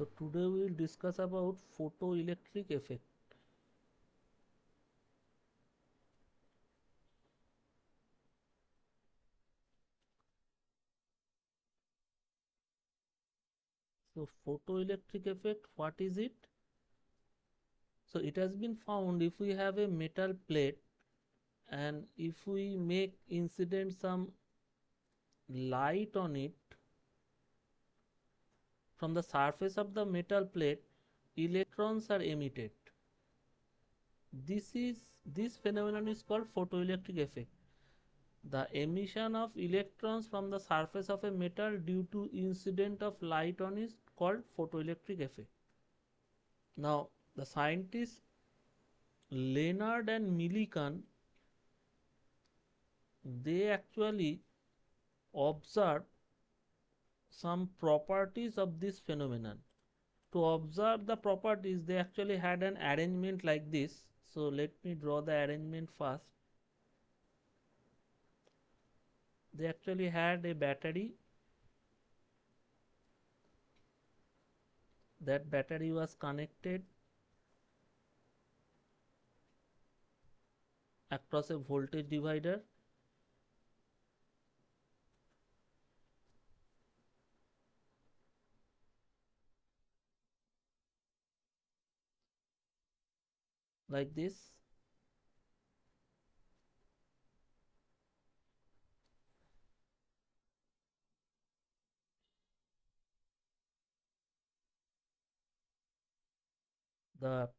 So today we will discuss about photoelectric effect. So photoelectric effect, what is it? So it has been found if we have a metal plate and if we make incident some light on it from the surface of the metal plate, electrons are emitted. This phenomenon is called photoelectric effect. The emission of electrons from the surface of a metal due to incident of light on is called photoelectric effect. Now, the scientists Leonard and Millikan, they actually observed some properties of this phenomenon. To observe the properties, they actually had an arrangement like this. So let me draw the arrangement first. They actually had a battery. That battery was connected across a voltage divider. Like this. The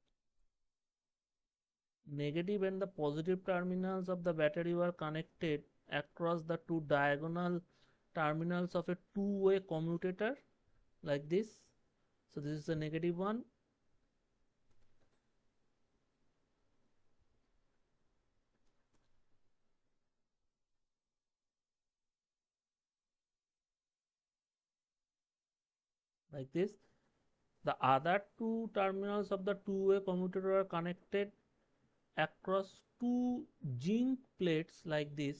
negative and the positive terminals of the battery were connected across the two diagonal terminals of a two-way commutator like this. So this is the negative one. Like this. The other two terminals of the two-way commutator are connected across two zinc plates like this.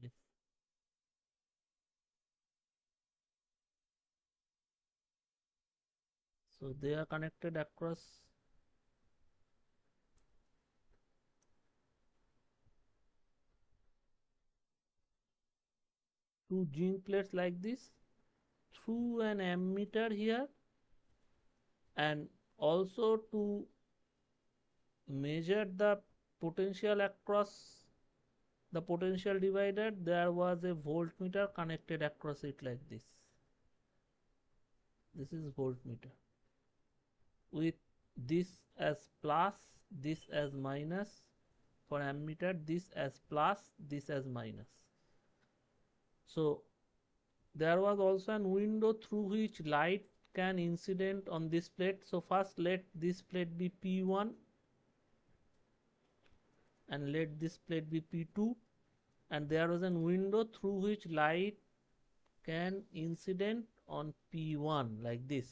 Yes. So they are connected across two zinc plates like this through an ammeter here, and also to measure the potential across the potential divider, there was a voltmeter connected across it like this. This is voltmeter with this as plus, this as minus. For ammeter, this as plus, this as minus. So there was also a window through which light can incident on this plate. So first let this plate be P1 and let this plate be P2, and there was a window through which light can incident on P1 like this.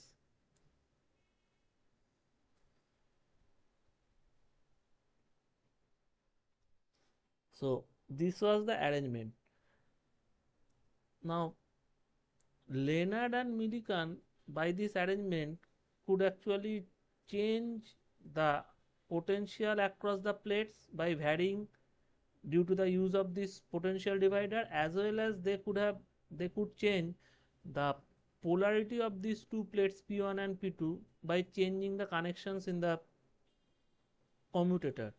So this was the arrangement. Now Leonard and Millikan by this arrangement could actually change the potential across the plates by varying due to the use of this potential divider, as well as they could change the polarity of these two plates P1 and P2 by changing the connections in the commutator.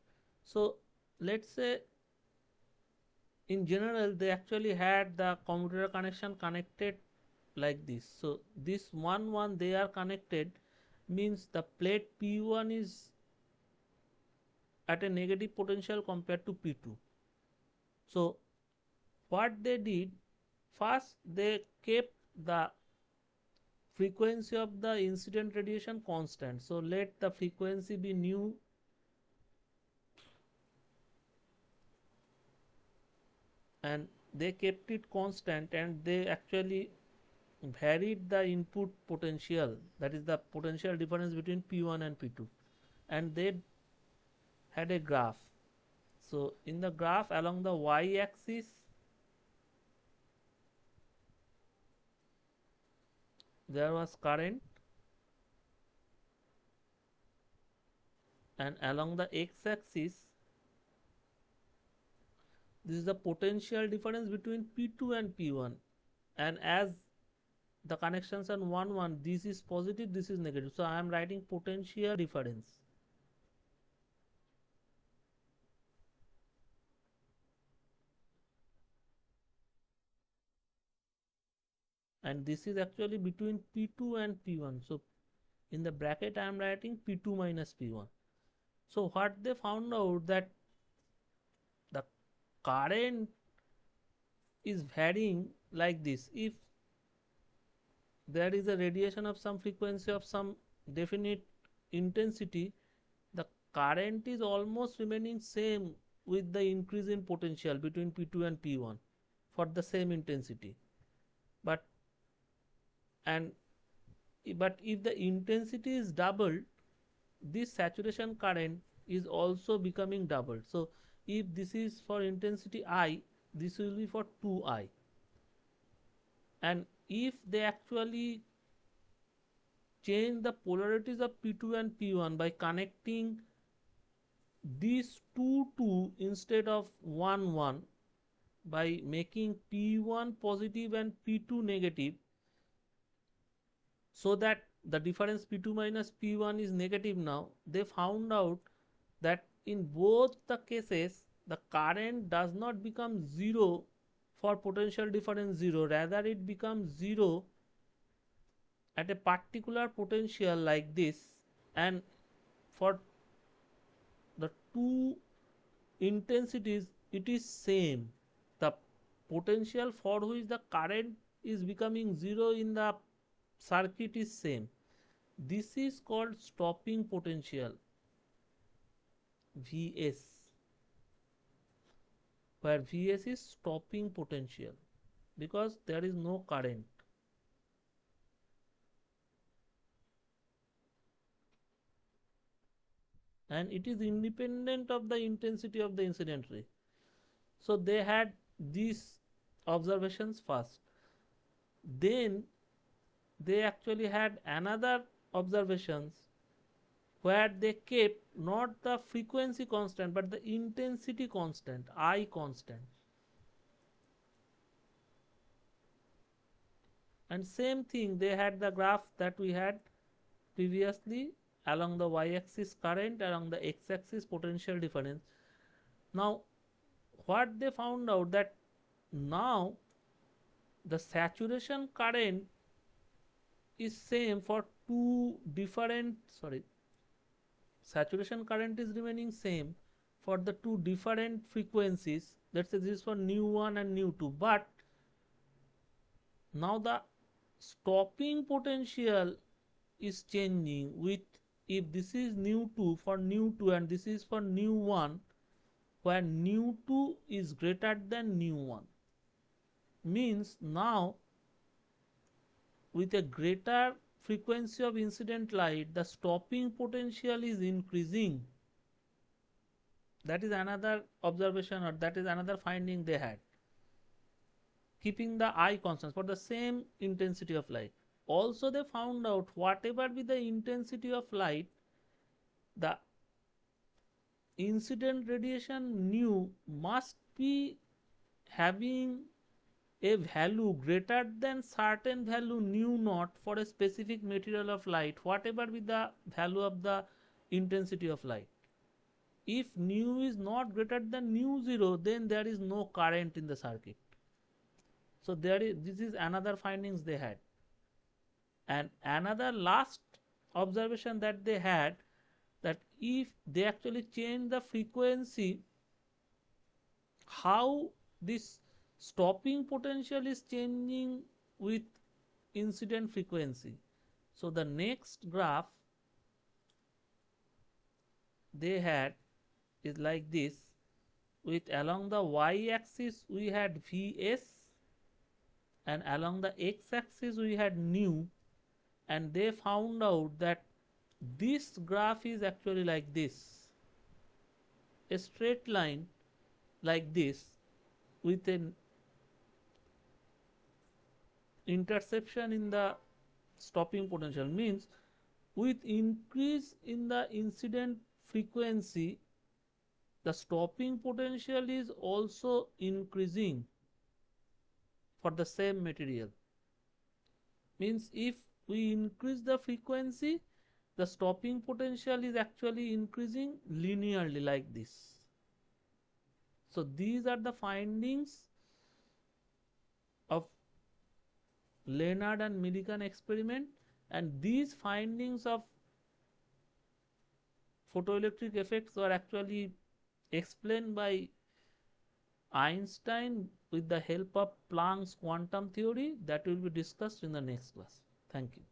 So let's say in general they actually had the commutator connection connected like this. So this one they are connected means the plate P1 is at a negative potential compared to P2. So what they did, first they kept the frequency of the incident radiation constant. So let the frequency be nu, and they kept it constant, and they actually varied the input potential, that is the potential difference between P1 and P2, and they had a graph. So in the graph along the y axis there was current, and along the x axis this is the potential difference between P2 and P1, and as the connections are 1 1, this is positive, this is negative, so I am writing potential difference. And this is actually between P2 and P1, so in the bracket I am writing P2 minus P1. So what they found out, that the current is varying like this. If there is a radiation of some frequency of some definite intensity, the current is almost remaining same with the increase in potential between P2 and P1 for the same intensity. But and but if the intensity is doubled, this saturation current is also becoming doubled. So if this is for intensity I, this will be for 2I. And if they actually change the polarities of P2 and P1 by connecting these two instead of 1 1, by making P1 positive and P2 negative, so that the difference P2 minus P1 is negative now, they found out that in both the cases the current does not become 0 for potential difference 0, rather it becomes 0 at a particular potential like this, and for the two intensities it is same. The potential for which the current is becoming 0 in the circuit is same. This is called stopping potential, Vs, where Vs is stopping potential because there is no current. And it is independent of the intensity of the incident ray. So they had these observations first. Then they actually had another observations where they kept not the frequency constant but the intensity constant, I constant. And same thing, they had the graph that we had previously, along the y-axis current, along the x-axis potential difference. Now what they found out, that now the saturation current is same for two different, saturation current is remaining same for the two different frequencies. Let's say this is for nu1 and nu2, but now the stopping potential is changing with, if this is nu2 for nu2 and this is for nu1, where nu2 is greater than nu1, means now with a greater frequency of incident light the stopping potential is increasing. That is another observation, or that is another finding they had, keeping the I constant for the same intensity of light. Also they found out whatever be the intensity of light, the incident radiation nu must be having a value greater than certain value nu naught for a specific material of light, whatever be the value of the intensity of light. If nu is not greater than nu 0, then there is no current in the circuit. So this is another findings they had. And another last observation that they had, that if they actually change the frequency, how this stopping potential is changing with incident frequency. So the next graph they had is like this, with along the y axis we had Vs and along the x axis we had nu, and they found out that this graph is actually like this, a straight line like this with an interception in the stopping potential. Means with increase in the incident frequency, the stopping potential is also increasing for the same material. Means if we increase the frequency, the stopping potential is actually increasing linearly like this. So these are the findings of Leonard and Millikan experiment, and these findings of photoelectric effects were actually explained by Einstein with the help of Planck's quantum theory that will be discussed in the next class. Thank you.